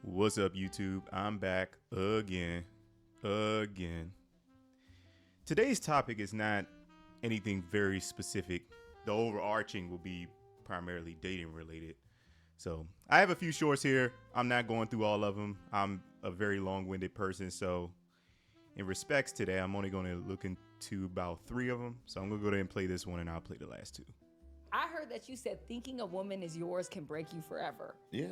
What's up, YouTube? I'm back again. Today's topic is not anything very specific. The overarching will be primarily dating related. So I have a few shorts here. I'm not going through all of them. I'm a very long-winded person, so in respects to that, I'm only going to look into about 3 of them. So I'm going to go ahead and play this one, and I'll play the last 2. I heard that you said thinking a woman is yours can break you forever. Yeah.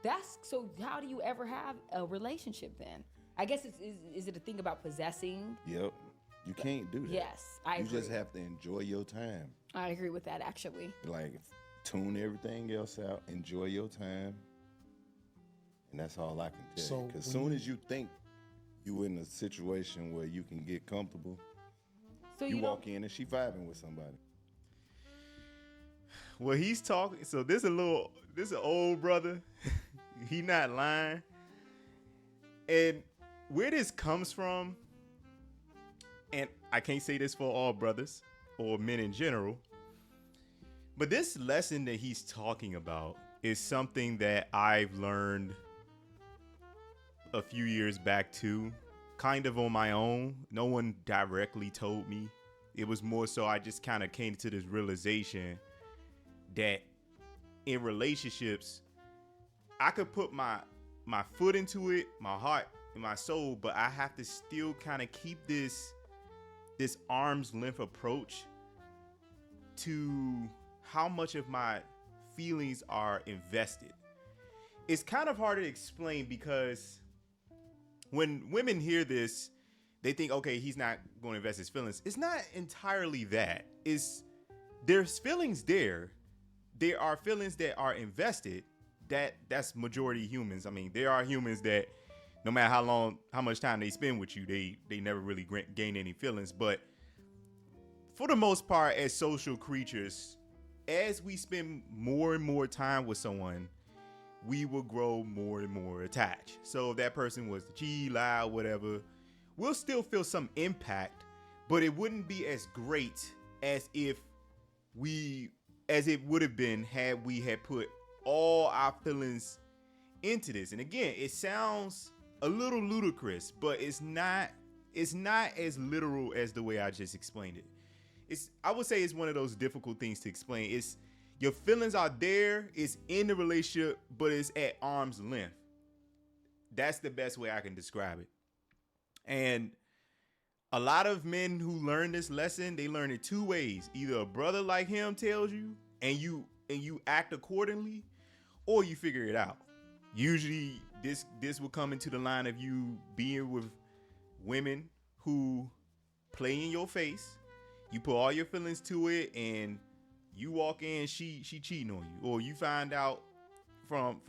That's so. How do you ever have a relationship then? I guess is it a thing about possessing? Yep. You can't do that. Yes, I agree. You just have to enjoy your time. I agree with that actually. Like, tune everything else out. Enjoy your time. And that's all I can tell you. Because soon as you think you in a situation where you can get comfortable, So you you walk don't. in and she vibing with somebody. Well, he's talking. So this an old brother. He not lying. And where this comes from, and I can't say this for all brothers or men in general, but this lesson that he's talking about is something that I've learned a few years back too, kind of on my own. No one directly told me. It was more so I just kind of came to this realization that in relationships, I could put my foot into it, my heart and my soul, but I have to still kind of keep this arm's length approach to how much of my feelings are invested. It's kind of hard to explain because when women hear this, they think, okay, he's not going to invest his feelings. It's not entirely that. There's feelings there. There are feelings that are invested. That's majority humans. I mean, there are humans that no matter how much time they spend with you, they never really gain any feelings. But for the most part, as social creatures, as we spend more and more time with someone, we will grow more and more attached. So if that person was cheat, lie, whatever, we'll still feel some impact, but it wouldn't be as great as it would have been had we had put all our feelings into this. And again, it sounds a little ludicrous, but it's not as literal as the way I just explained it. I would say it's one of those difficult things to explain. It's your feelings are there, it's in the relationship, but it's at arm's length. That's the best way I can describe it. And a lot of men who learn this lesson, they learn it 2 ways. Either a brother like him tells you and you act accordingly, or you figure it out. Usually this will come into the line of you being with women who play in your face. You put all your feelings to it and you walk in, she cheating on you. Or you find out from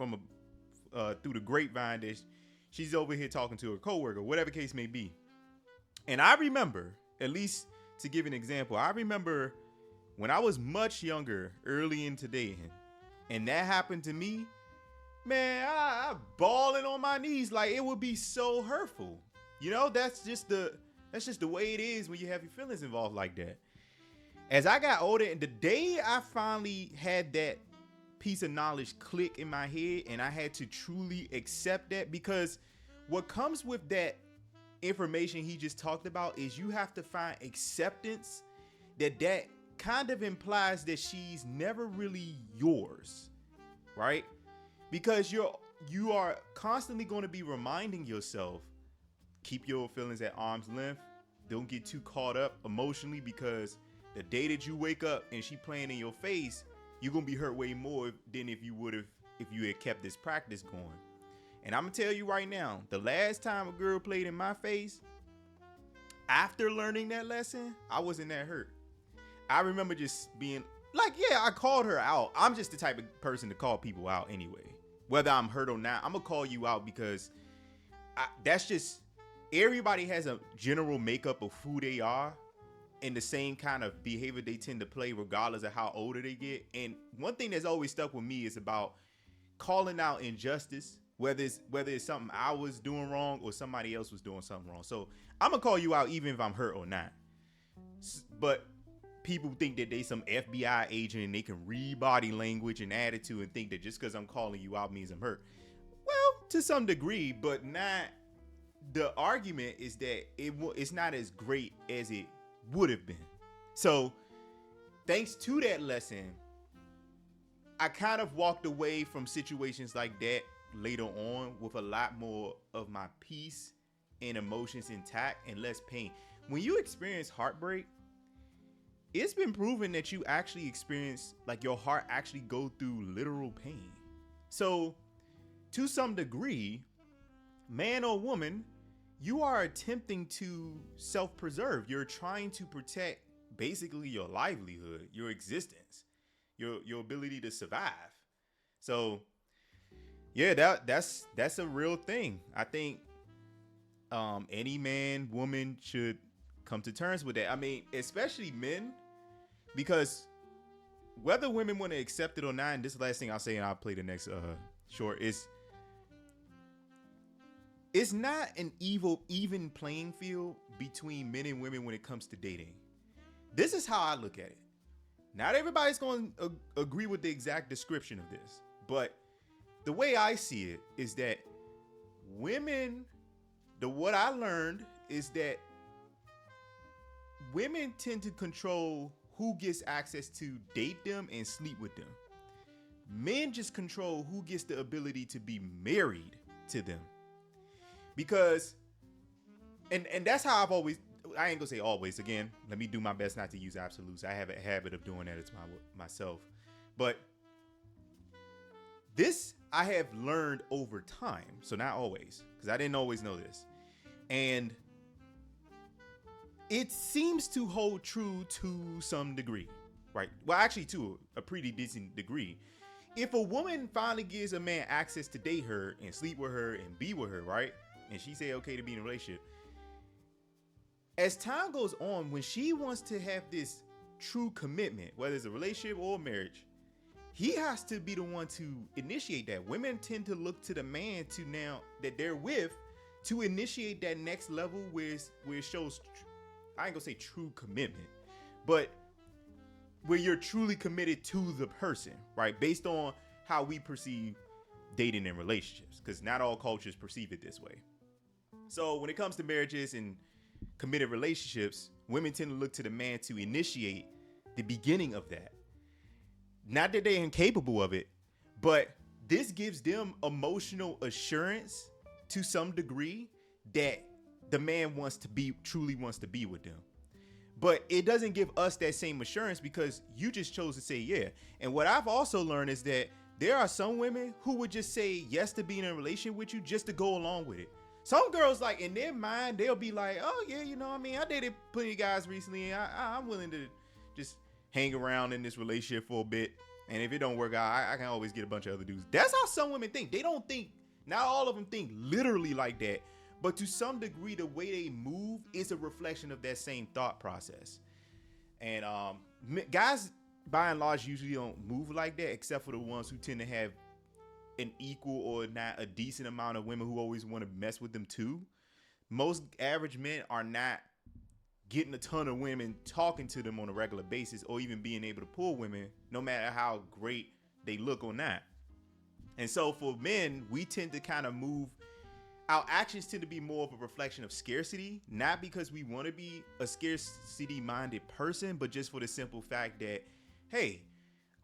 through the grapevine that she's over here talking to her coworker, whatever case may be. And I remember, at least to give an example, I remember when I was much younger, early into dating, and that happened to me, man, I bawling on my knees like it would be so hurtful. You know, that's just the way it is when you have your feelings involved like that. As I got older, and the day I finally had that piece of knowledge click in my head, and I had to truly accept that, because what comes with that information he just talked about is you have to find acceptance that kind of implies that she's never really yours, right? Because you are constantly going to be reminding yourself, keep your feelings at arm's length. Don't get too caught up emotionally, because the day that you wake up and she playing in your face, you're going to be hurt way more than if you had kept this practice going. And I'm going to tell you right now, the last time a girl played in my face, after learning that lesson, I wasn't that hurt. I remember just being like, yeah, I called her out. I'm just the type of person to call people out anyway. Whether I'm hurt or not, I'm going to call you out because that's just, everybody has a general makeup of who they are and the same kind of behavior they tend to play regardless of how older they get. And one thing that's always stuck with me is about calling out injustice, whether it's something I was doing wrong or somebody else was doing something wrong. So I'm going to call you out even if I'm hurt or not. But people think that they some FBI agent and they can read body language and attitude and think that just because I'm calling you out means I'm hurt. Well, To some degree, but not. The argument is that it's not as great as it would have been. So, thanks to that lesson, I kind of walked away from situations like that later on with a lot more of my peace and emotions intact and less pain. When you experience heartbreak, it's been proven that you actually experience, like, your heart actually go through literal pain. So, to some degree, man or woman, you are attempting to self-preserve. You're trying to protect basically your livelihood, your existence, your ability to survive. So, yeah, that's a real thing. I think any man, woman should come to terms with that. I mean, especially men, because whether women want to accept it or not, and this is the last thing I'll say, and I'll play the next short, is it's not an even playing field between men and women when it comes to dating. This is how I look at it. Not everybody's going to agree with the exact description of this, but the way I see it is that women, what I learned is that women tend to control who gets access to date them and sleep with them. Men just control who gets the ability to be married to them. Because, and that's how I've always, I ain't gonna say always, again, let me do my best not to use absolutes. I have a habit of doing that myself. But this I have learned over time, so not always, because I didn't always know this. And it seems to hold true to some degree, right? Well, actually to a pretty decent degree. If a woman finally gives a man access to date her and sleep with her and be with her, right? And she say okay to be in a relationship, as time goes on, when she wants to have this true commitment, whether it's a relationship or a marriage, he has to be the one to initiate that. Women tend to look to the man to now that they're with to initiate that next level where it shows, I ain't gonna say true commitment, but where you're truly committed to the person, right? Based on how we perceive dating and relationships, because not all cultures perceive it this way. So when it comes to marriages and committed relationships, women tend to look to the man to initiate the beginning of that. Not that they're incapable of it, but this gives them emotional assurance to some degree that the man truly wants to be with them. But it doesn't give us that same assurance because you just chose to say yeah. And what I've also learned is that there are some women who would just say yes to being in a relationship with you just to go along with it. Some girls, like, in their mind, they'll be like, oh yeah, you know, I mean, I dated plenty of guys recently, and I'm willing to just hang around in this relationship for a bit. And if it don't work out, I can always get a bunch of other dudes. That's how some women think. They don't think, not all of them think literally like that, but to some degree, the way they move is a reflection of that same thought process. And guys, by and large, usually don't move like that, except for the ones who tend to have an equal or not a decent amount of women who always want to mess with them too. Most average men are not getting a ton of women talking to them on a regular basis or even being able to pull women, no matter how great they look or not. And so for men, we tend to kind of move, our actions tend to be more of a reflection of scarcity, not because we want to be a scarcity minded person, but just for the simple fact that, hey,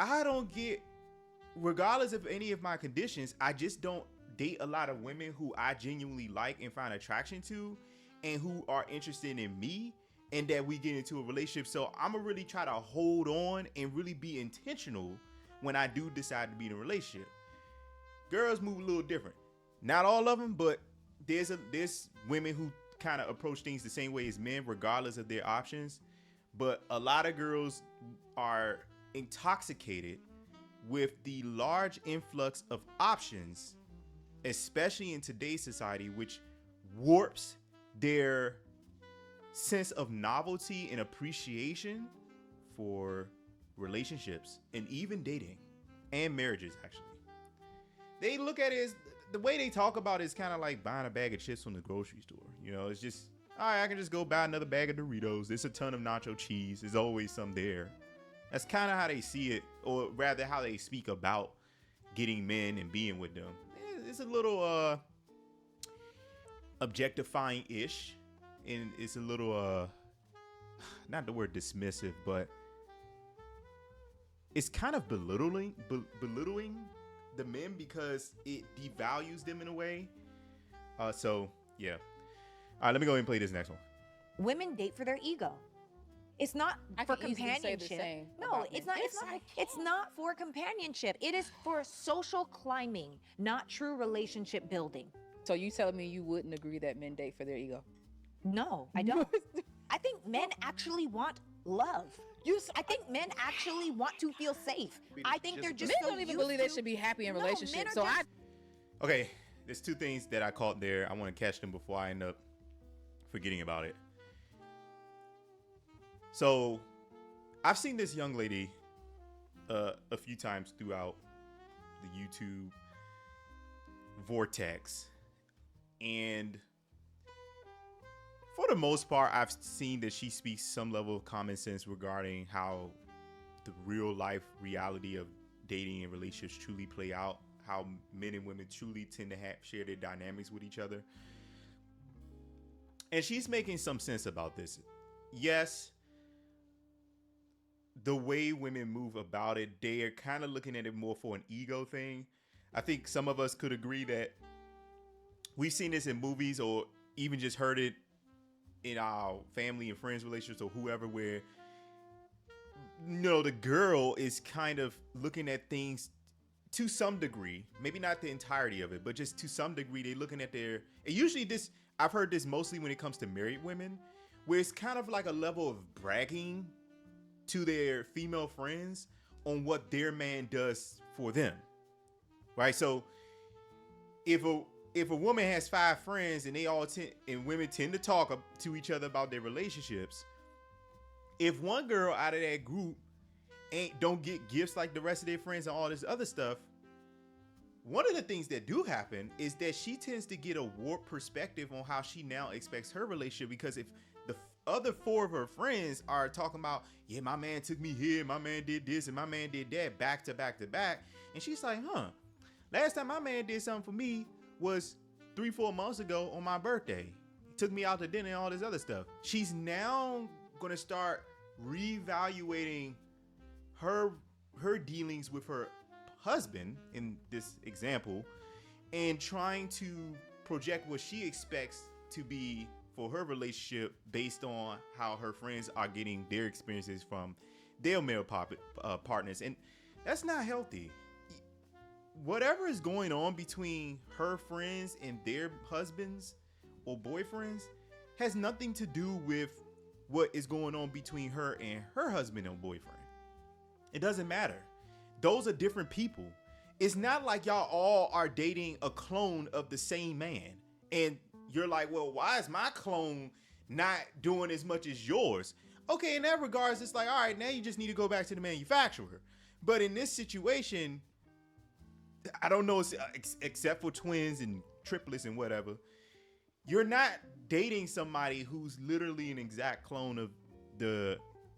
I don't get, regardless of any of my conditions, I just don't date a lot of women who I genuinely like and find attraction to and who are interested in me and that we get into a relationship. So I'm gonna really try to hold on and really be intentional when I do decide to be in a relationship. Girls move a little different. Not all of them, but there's women who kind of approach things the same way as men, regardless of their options. But a lot of girls are intoxicated with the large influx of options, especially in today's society, which warps their sense of novelty and appreciation for relationships and even dating and marriages. Actually, they look at it as, the way they talk about it is kind of like buying a bag of chips from the grocery store. You know, it's just, all right, I can just go buy another bag of Doritos. There's a ton of nacho cheese. There's always some there. That's kind of how they see it, or rather how they speak about getting men and being with them. it's a little objectifying ish, and it's a little not the word dismissive, but it's kind of belittling the men because it devalues them in a way. So yeah. All right, let me go ahead and play this next one. Women date for their ego. It's not for companionship. No, it's not. It's not for companionship. It is for social climbing, not true relationship building. So you telling me you wouldn't agree that men date for their ego? No, I don't. I think men actually want love. I think men actually want to feel safe. I think they're just men don't even believe they should be happy in relationships. Okay, there's two things that I caught there. I want to catch them before I end up forgetting about it. So, I've seen this young lady a few times throughout the YouTube vortex, and for the most part, I've seen that she speaks some level of common sense regarding how the real life reality of dating and relationships truly play out, how men and women truly tend to share their dynamics with each other. And she's making some sense about this. Yes, the way women move about it, they are kind of looking at it more for an ego thing. I think some of us could agree that we've seen this in movies or even just heard it in our family and friends relationships or whoever, where, you know, the girl is kind of looking at things to some degree, maybe not the entirety of it, but just to some degree, they're looking at and usually this, I've heard this mostly when it comes to married women, where it's kind of like a level of bragging to their female friends on what their man does for them, right? So if a woman has 5 friends and and women tend to talk to each other about their relationships, if one girl out of that group don't get gifts like the rest of their friends and all this other stuff, one of the things that do happen is that she tends to get a warped perspective on how she now expects her relationship, because if the other 4 of her friends are talking about, yeah, my man took me here, my man did this, and my man did that, back to back to back, and she's like, last time my man did something for me was 3-4 months ago on my birthday. He took me out to dinner and all this other stuff. She's now gonna start reevaluating her dealings with her husband in this example, and trying to project what she expects to be for her relationship based on how her friends are getting their experiences from their male partners, and that's not healthy. Whatever is going on between her friends and their husbands or boyfriends has nothing to do with what is going on between her and her husband or boyfriend. It doesn't matter. Those are different people. It's not like y'all all are dating a clone of the same man. And you're like, well, why is my clone not doing as much as yours? Okay, in that regards, it's like, all right, now you just need to go back to the manufacturer. But in this situation, I don't know, except for twins and triplets and whatever, you're not dating somebody who's literally an exact clone of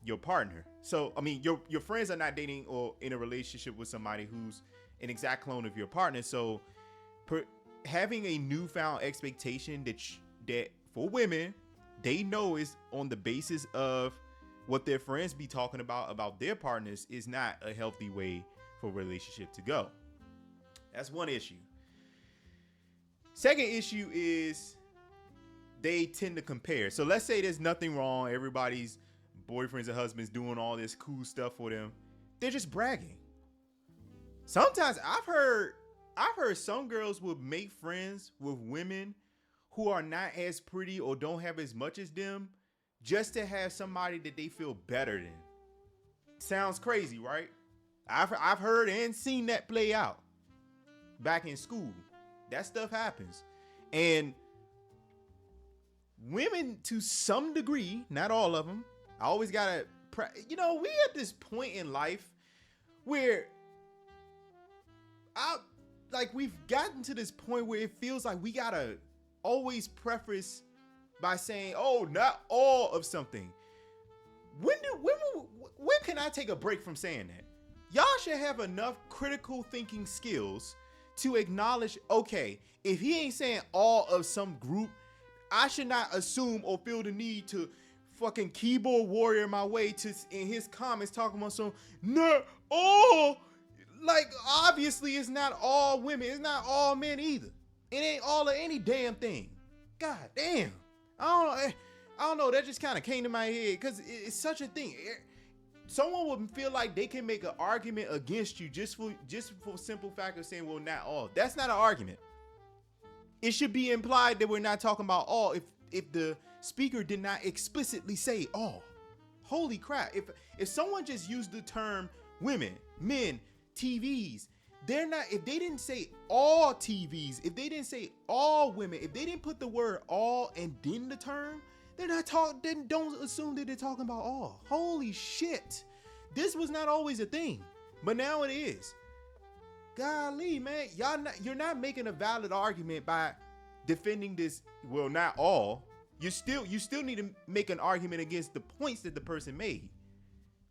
your partner. So, I mean, your friends are not dating or in a relationship with somebody who's an exact clone of your partner. So, having a newfound expectation that for women, they know is on the basis of what their friends be talking about their partners is not a healthy way for a relationship to go. That's one issue. Second issue is they tend to compare. So let's say there's nothing wrong. Everybody's boyfriends and husbands doing all this cool stuff for them. They're just bragging. Sometimes I've heard some girls will make friends with women who are not as pretty or don't have as much as them just to have somebody that they feel better than. Sounds crazy, right? I've heard and seen that play out back in school. That stuff happens. And women, to some degree, not all of them, I always gotta, we at this point in life where we've gotten to this point where it feels like we gotta always preface by saying, oh, not all of something. When can I take a break from saying that? Y'all should have enough critical thinking skills to acknowledge, okay, if he ain't saying all of some group, I should not assume or feel the need to fucking keyboard warrior my way to in his comments talking about some not all. Like, obviously it's not all women, it's not all men either. It ain't all of any damn thing. God damn. I don't know, that just kind of came to my head because it's such a thing. Someone would feel like they can make an argument against you just for simple fact of saying, well, not all. That's not an argument. It should be implied that we're not talking about all if the speaker did not explicitly say all. Holy crap. If someone just used the term women, men, TVs, if they didn't say all TVs, if they didn't say all women, if they didn't put the word all and then the term, then don't assume that they're talking about all. Holy shit. This was not always a thing, but now it is. Golly, man, you're not making a valid argument by defending this. Well, not all. You still need to make an argument against the points that the person made.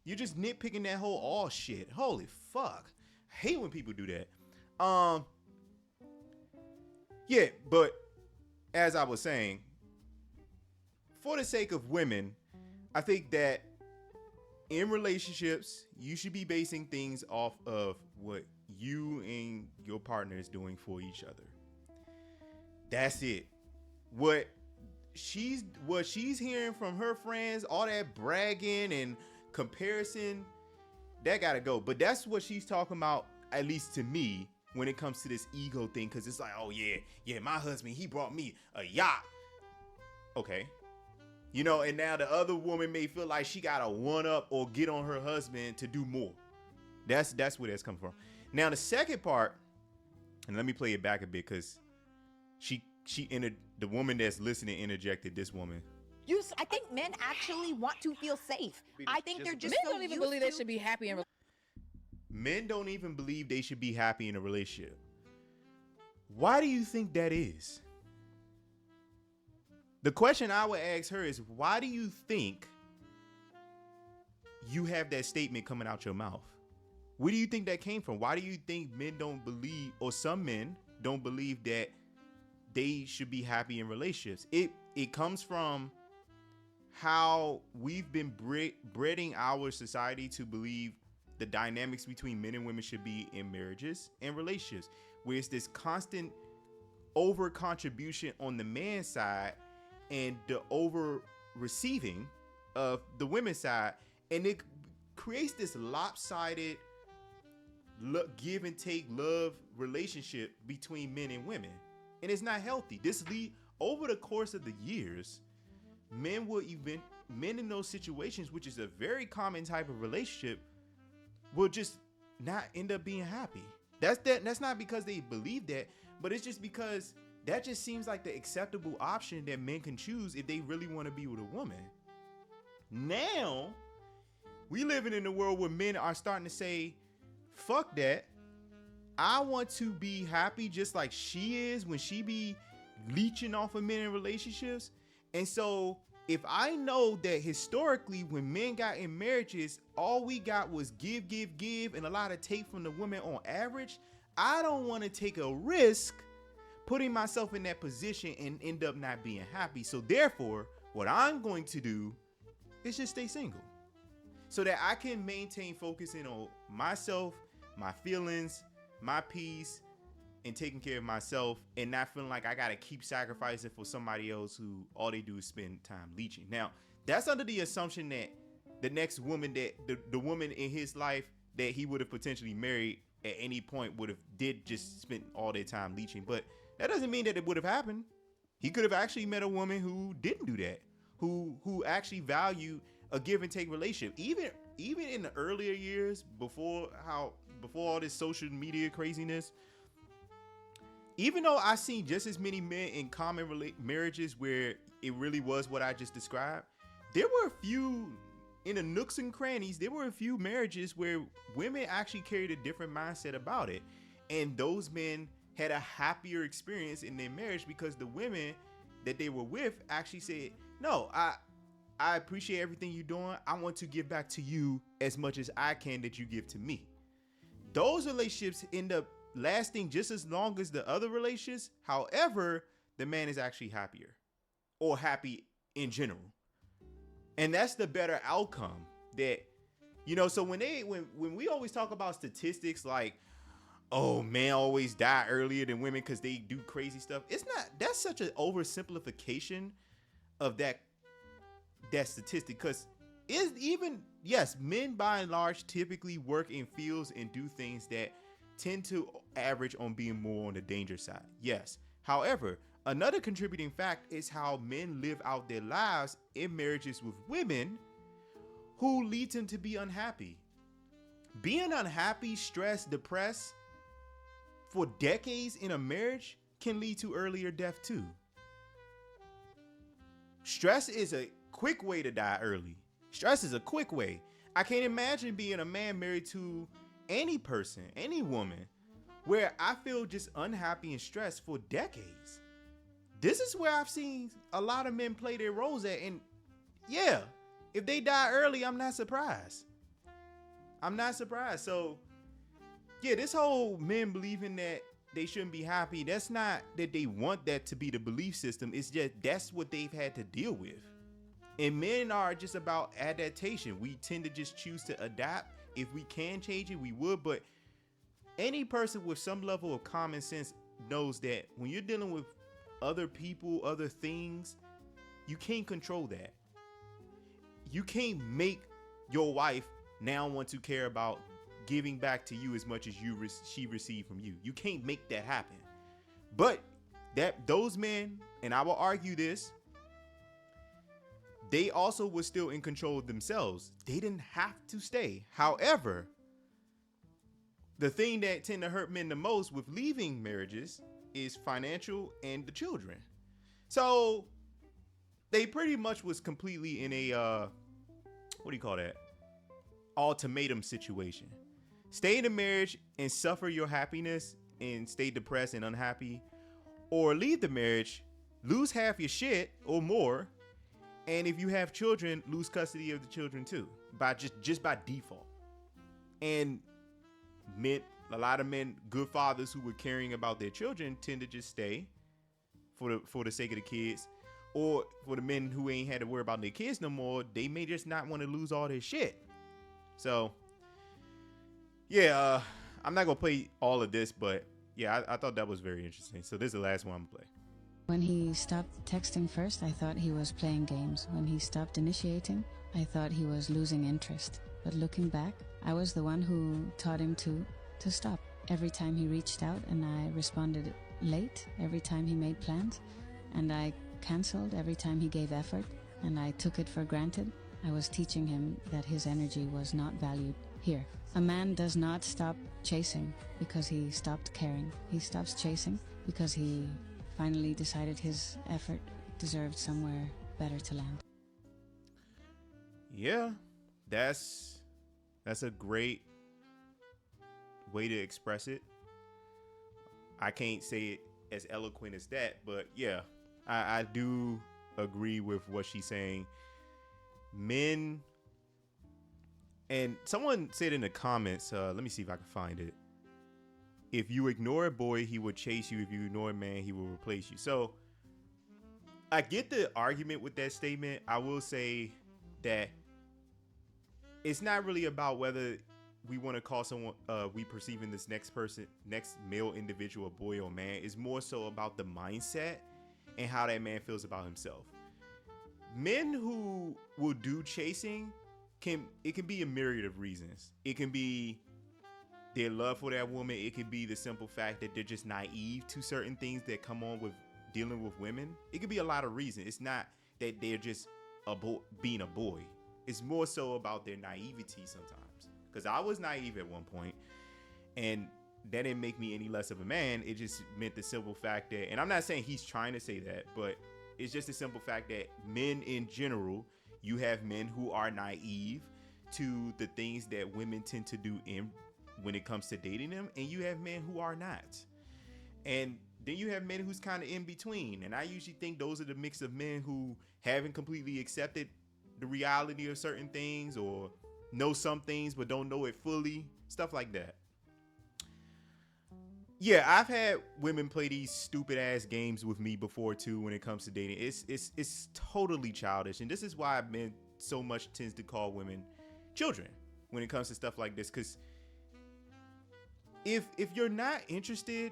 You're just nitpicking that whole all shit. Holy fuck. I hate when people do that. Yeah, but as I was saying, for the sake of women, I think that in relationships, you should be basing things off of what you and your partner is doing for each other. That's it. What she's hearing from her friends, all that bragging and comparison, that gotta go. But that's what she's talking about, at least to me, when it comes to this ego thing. Because it's like, oh yeah, my husband, he brought me a yacht. Okay. You know, and now the other woman may feel like she got to one up or get on her husband to do more. That's where that's coming from. Now, the second part, and let me play it back a bit because the woman that's listening interjected this woman. I think men actually want to feel safe. I think they're just men don't even believe they should be happy in. Men don't even believe they should be happy in a relationship. Why do you think that is? The question I would ask her is, why do you think you have that statement coming out your mouth? Where do you think that came from? Why do you think men don't believe, or some men don't believe that they should be happy in relationships? It comes from how we've been breeding our society to believe the dynamics between men and women should be in marriages and relationships, where it's this constant over contribution on the man's side and the over receiving of the women's side, and it creates this lopsided give and take love relationship between men and women, and it's not healthy. Over the course of the years, men in those situations, which is a very common type of relationship, will just not end up being happy. That's not because they believe that, but it's just because that just seems like the acceptable option that men can choose if they really want to be with a woman. Now, we living in a world where men are starting to say, fuck that. I want to be happy just like she is when she be leeching off of men in relationships. And so if I know that historically when men got in marriages, all we got was give, and a lot of take from the woman on average, I don't want to take a risk putting myself in that position and end up not being happy. So therefore, what I'm going to do is just stay single so that I can maintain focusing on myself, my feelings, my peace, and taking care of myself, and not feeling like I got to keep sacrificing for somebody else who all they do is spend time leeching. Now, that's under the assumption that the next woman, that the woman in his life that he would have potentially married at any point did just spend all their time leeching. But that doesn't mean that it would have happened. He could have actually met a woman who didn't do that, who actually valued a give and take relationship. Even in the earlier years, before all this social media craziness, even though I seen just as many men in common marriages where it really was what I just described, there were a few in the nooks and crannies. There were a few marriages where women actually carried a different mindset about it, and those men had a happier experience in their marriage because the women that they were with actually said, no, I appreciate everything you're doing. I want to give back to you as much as I can that you give to me. Those relationships end up lasting just as long as the other relationships. However, the man is actually happier or happy in general. And that's the better outcome that, so when we always talk about statistics like, oh, men always die earlier than women because they do crazy stuff. That's such an oversimplification of that statistic, because yes, men by and large typically work in fields and do things that tend to average on being more on the danger side. Yes. However, another contributing fact is how men live out their lives in marriages with women who leads them to be unhappy. Being unhappy, stressed, depressed for decades in a marriage can lead to earlier death too. Stress is a quick way to die early. Stress is a quick way. I can't imagine being a man married to any person, any woman, where I feel just unhappy and stressed for decades. This is where I've seen a lot of men play their roles at. And yeah, if they die early, I'm not surprised. So yeah, this whole men believing that they shouldn't be happy, that's not that they want that to be the belief system. It's just that's what they've had to deal with. And men are just about adaptation. We tend to just choose to adapt. If we can change it, we would. But any person with some level of common sense knows that when you're dealing with other people, other things, you can't control that. You can't make your wife now want to care about giving back to you as much as she received from you. You can't make that happen. But those men, and I will argue this, they also were still in control of themselves. They didn't have to stay. However, the thing that tend to hurt men the most with leaving marriages is financial and the children. So they pretty much was completely in a ultimatum situation. Stay in a marriage and suffer your happiness and stay depressed and unhappy, or leave the marriage, lose half your shit or more, and if you have children, lose custody of the children too, by just by default. And a lot of men, good fathers who were caring about their children, tend to just stay for the sake of the kids. Or for the men who ain't had to worry about their kids no more, they may just not want to lose all their shit. So yeah, I'm not gonna play all of this, but yeah, I thought that was very interesting. So this is the last one I'm gonna play. When he stopped texting first, I thought he was playing games. When he stopped initiating, I thought he was losing interest. But looking back, I was the one who taught him to stop. Every time he reached out and I responded late, every time he made plans, and I canceled every time he gave effort, and I took it for granted, I was teaching him that his energy was not valued here. A man does not stop chasing because he stopped caring. He stops chasing because he finally decided his effort deserved somewhere better to land. Yeah, that's a great way to express it. I can't say it as eloquent as that, but yeah, I do agree with what she's saying. Men, and someone said in the comments, let me see if I can find it. If you ignore a boy, he will chase you. If you ignore a man, he will replace you. So I get the argument with that statement. I will say that it's not really about whether we want to call someone, we perceiving this next male individual, boy or man. It's more so about the mindset and how that man feels about himself. Men who will do chasing can be a myriad of reasons. It can be their love for that woman. It could be the simple fact that they're just naive to certain things that come on with dealing with women. It could be a lot of reasons. It's not that they're just being a boy. It's more so about their naivety sometimes. Because I was naive at one point, and that didn't make me any less of a man. It just meant the simple fact that, and I'm not saying he's trying to say that, but it's just the simple fact that men in general, you have men who are naive to the things that women tend to do when it comes to dating them, and you have men who are not. And then you have men who's kind of in between. And I usually think those are the mix of men who haven't completely accepted the reality of certain things, or know some things but don't know it fully, stuff like that. Yeah, I've had women play these stupid ass games with me before too. When it comes to dating, it's totally childish, and this is why men so much tends to call women children when it comes to stuff like this. Because if you're not interested,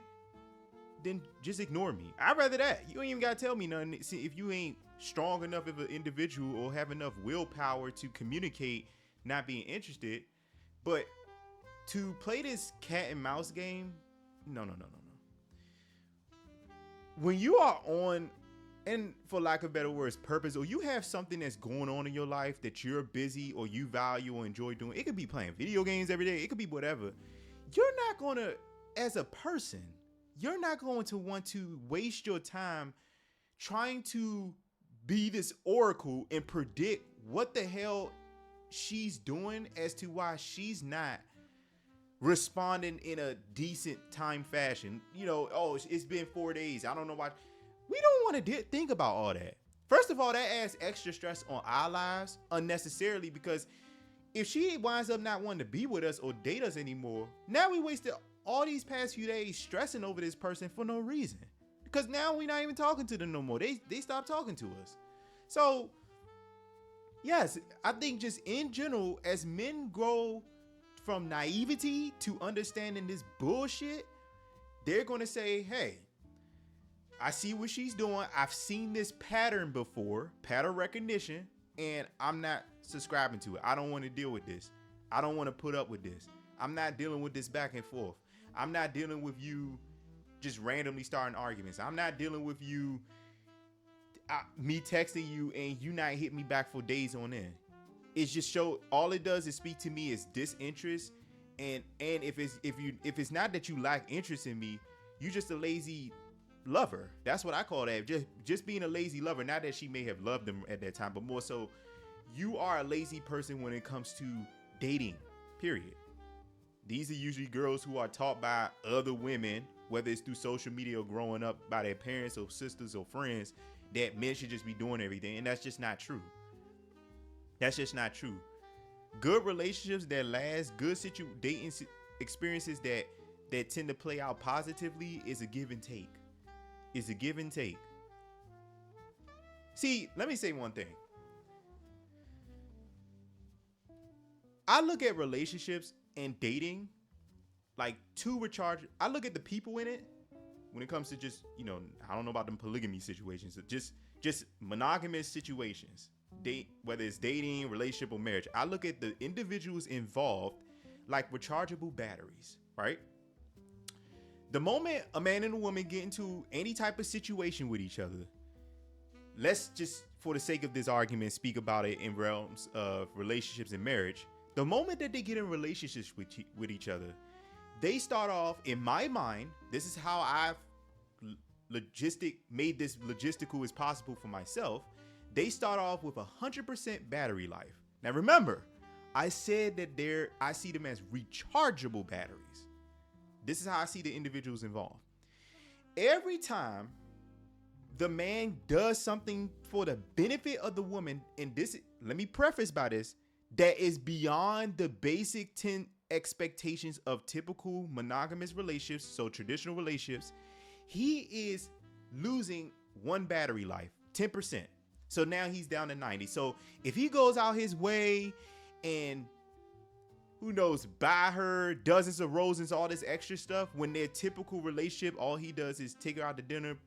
then just ignore me. I'd rather that. You ain't even gotta tell me nothing. See, if you ain't strong enough of an individual or have enough willpower to communicate not being interested, but to play this cat and mouse game, no. When you are on, and for lack of better words, purpose, or you have something that's going on in your life that you're busy or you value or enjoy doing, it could be playing video games every day, it could be whatever. You're not gonna, as a person, you're not going to want to waste your time trying to be this oracle and predict what the hell she's doing as to why she's not responding in a decent time fashion. You know, oh, it's been 4 days, I don't know why. We don't want to think about all that. First of all, that adds extra stress on our lives unnecessarily, because if she winds up not wanting to be with us or date us anymore, now we wasted all these past few days stressing over this person for no reason, because now we're not even talking to them no more. They stopped talking to us. So yes, I think just in general, as men grow from naivety to understanding this bullshit, they're going to say, hey, I see what she's doing. I've seen this pattern before, pattern recognition, and I'm not subscribing to it. I don't want to deal with this. I don't want to put up with this. I'm not dealing with this back and forth. I'm not dealing with you just randomly starting arguments. I'm not dealing with you, me texting you and you not hitting me back for days on end. It's just all it does is speak to me as disinterest, and if it's not that you lack interest in me, you just a lazy lover. That's what I call that. Just being a lazy lover. Not that she may have loved him at that time, but more so you are a lazy person when it comes to dating, period. These are usually girls who are taught by other women, whether it's through social media or growing up by their parents or sisters or friends, that men should just be doing everything, and that's just not true. That's just not true. Good relationships that last, good dating experiences that tend to play out positively is a give and take. It's a give and take. See, let me say one thing. I look at relationships and dating like I look at the people in it when it comes to just, I don't know about them polygamy situations, just monogamous situations. Whether it's dating, relationship, or marriage, I look at the individuals involved like rechargeable batteries, right? The moment a man and a woman get into any type of situation with each other, let's just, for the sake of this argument, speak about it in realms of relationships and marriage. The moment that they get in relationships with each other, they start off, in my mind, this is how I've made this logistical as possible for myself. They start off with 100% battery life. Now remember, I said that I see them as rechargeable batteries. This is how I see the individuals involved. Every time the man does something for the benefit of the woman, and this, let me preface by this, that is beyond the basic 10 expectations of typical monogamous relationships, so traditional relationships, he is losing one battery life, 10%. So now he's down to 90. So if he goes out his way and, who knows, buy her dozens of roses, all this extra stuff, when their typical relationship, all he does is take her out to dinner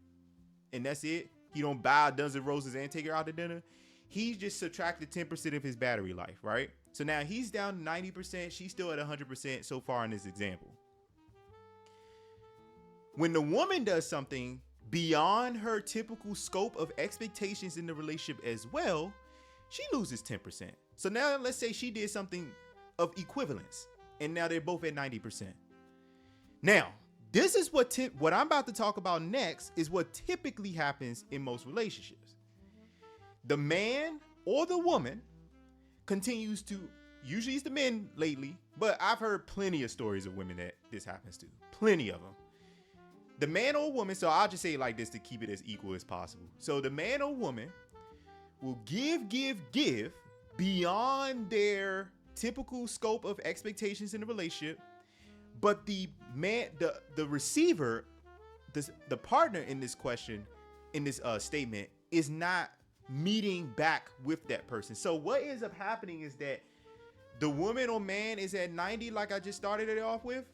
and that's it. He don't buy a dozen roses and take her out to dinner. He just subtracted 10% of his battery life, right? So now he's down to 90%. She's still at 100% so far in this example. When the woman does something beyond her typical scope of expectations in the relationship as well, she loses 10%. So now let's say she did something of equivalence, and now they're both at 90%. Now, this is what I'm about to talk about next is what typically happens in most relationships. The man or the woman continues to, usually it's the men lately, but I've heard plenty of stories of women that this happens to. Plenty of them. The man or woman, so I'll just say it like this to keep it as equal as possible. So the man or woman will give beyond their typical scope of expectations in the relationship, But the man, the receiver, the partner in this question, in this statement, is not meeting back with that person. So what ends up happening is that the woman or man is at 90, like I just started it off with,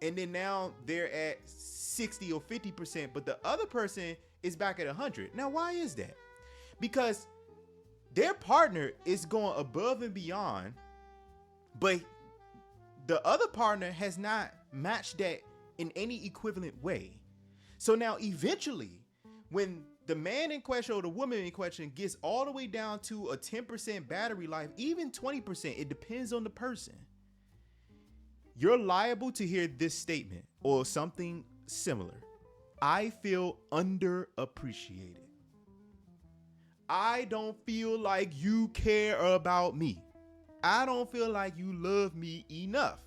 and then now they're at 60 or 50%, but the other person is back at 100. Now, why is that? Because their partner is going above and beyond, but the other partner has not matched that in any equivalent way. So now eventually, when the man in question or the woman in question gets all the way down to a 10% battery life, even 20%, it depends on the person. You're liable to hear this statement or something similar. I feel underappreciated. I don't feel like you care about me. I don't feel like you love me enough.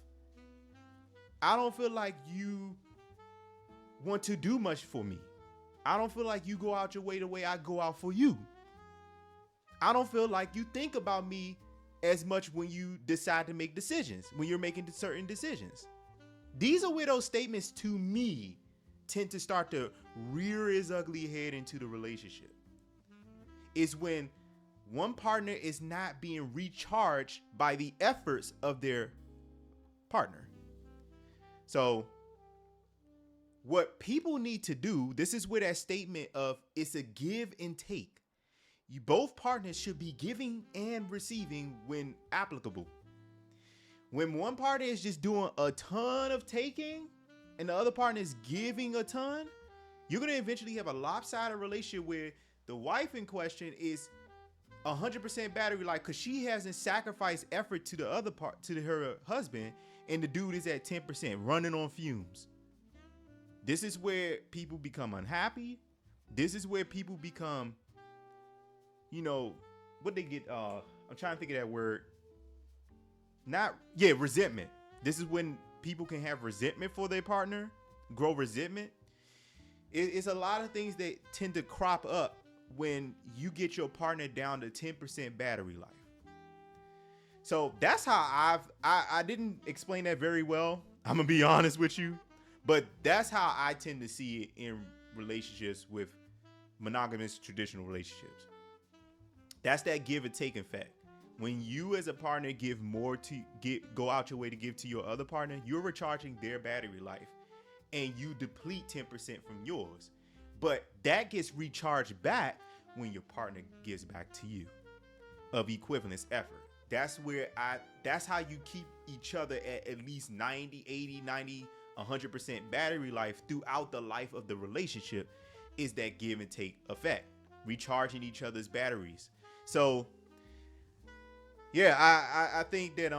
I don't feel like you want to do much for me. I don't feel like you go out your way the way I go out for you. I don't feel like you think about me as much when you decide to make decisions, when you're making certain decisions. These are where those statements to me tend to start to rear its ugly head into the relationship. Is when one partner is not being recharged by the efforts of their partner. So what people need to do, this is where that statement of it's a give and take. You both partners should be giving and receiving when applicable. When one partner is just doing a ton of taking and the other partner is giving a ton, you're going to eventually have a lopsided relationship where the wife in question is 100% battery life because she hasn't sacrificed effort to the other part, to her husband, and the dude is at 10% running on fumes. This is where people become unhappy. This is where people become, what they get, I'm trying to think of that word. Resentment. This is when people can have resentment for their partner, grow resentment. It's a lot of things that tend to crop up when you get your partner down to 10% battery life. So that's how I didn't explain that very well. I'm gonna be honest with you, but that's how I tend to see it in relationships with monogamous traditional relationships. That's that give and take effect. When you as a partner give more go out your way to give to your other partner, you're recharging their battery life and you deplete 10% from yours. But that gets recharged back when your partner gives back to you of equivalence effort. That's how you keep each other at least 90, 80, 90, 100% battery life throughout the life of the relationship, is that give and take effect, recharging each other's batteries. So yeah, I think that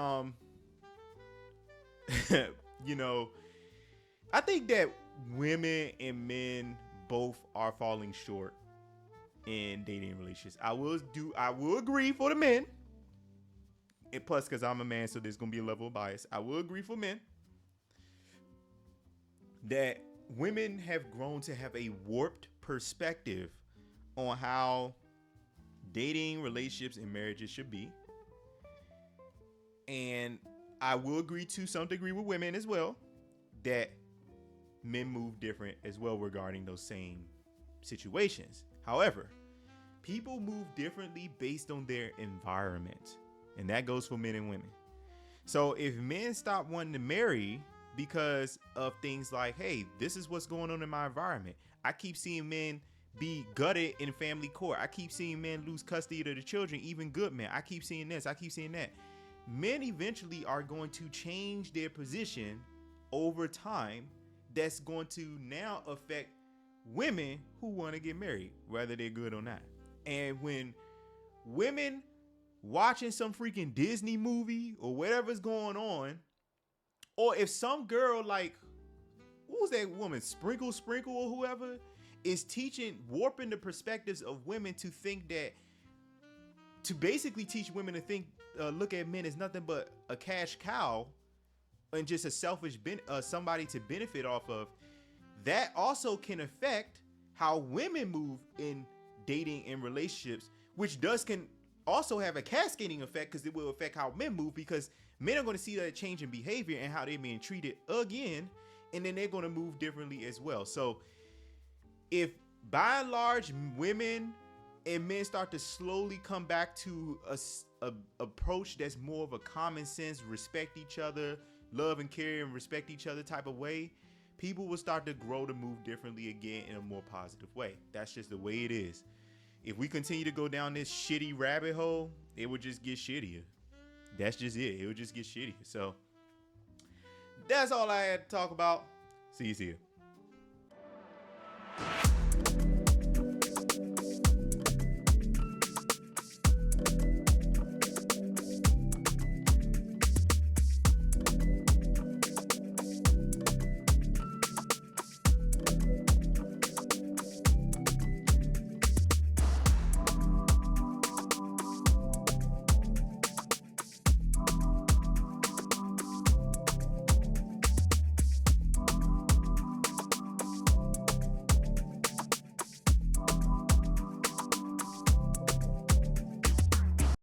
I think that women and men both are falling short in dating relationships. I will agree for the men. And plus, because I'm a man, so there's gonna be a level of bias. I will agree for men that women have grown to have a warped perspective on how dating, relationships, and marriages should be. And I will agree to some degree with women as well that men move different as well regarding those same situations. However, people move differently based on their environment, and that goes for men and women. So if men stop wanting to marry because of things like, hey, this is what's going on in my environment. I keep seeing men be gutted in family court. I keep seeing men lose custody of the children, even good men. I keep seeing this. I keep seeing that. Men eventually are going to change their position over time. That's going to now affect women who want to get married, whether they're good or not. And when women watching some freaking Disney movie or whatever's going on, or if some girl like, what was that woman, Sprinkle or whoever, is warping the perspectives of women to think that, to basically teach women to think, look at men as nothing but a cash cow and just a selfish somebody to benefit off of, that also can affect how women move in dating and relationships, which can also have a cascading effect because it will affect how men move, because men are going to see that change in behavior and how they're being treated again, and then they're going to move differently as well. So if by and large women and men start to slowly come back to a approach that's more of a common sense, respect each other, love and care and respect each other type of way, people will start to grow to move differently again in a more positive way. That's just the way it is. If we continue to go down this shitty rabbit hole, it would just get shittier. That's just it. It would just get shittier. So that's all I had to talk about. See you here.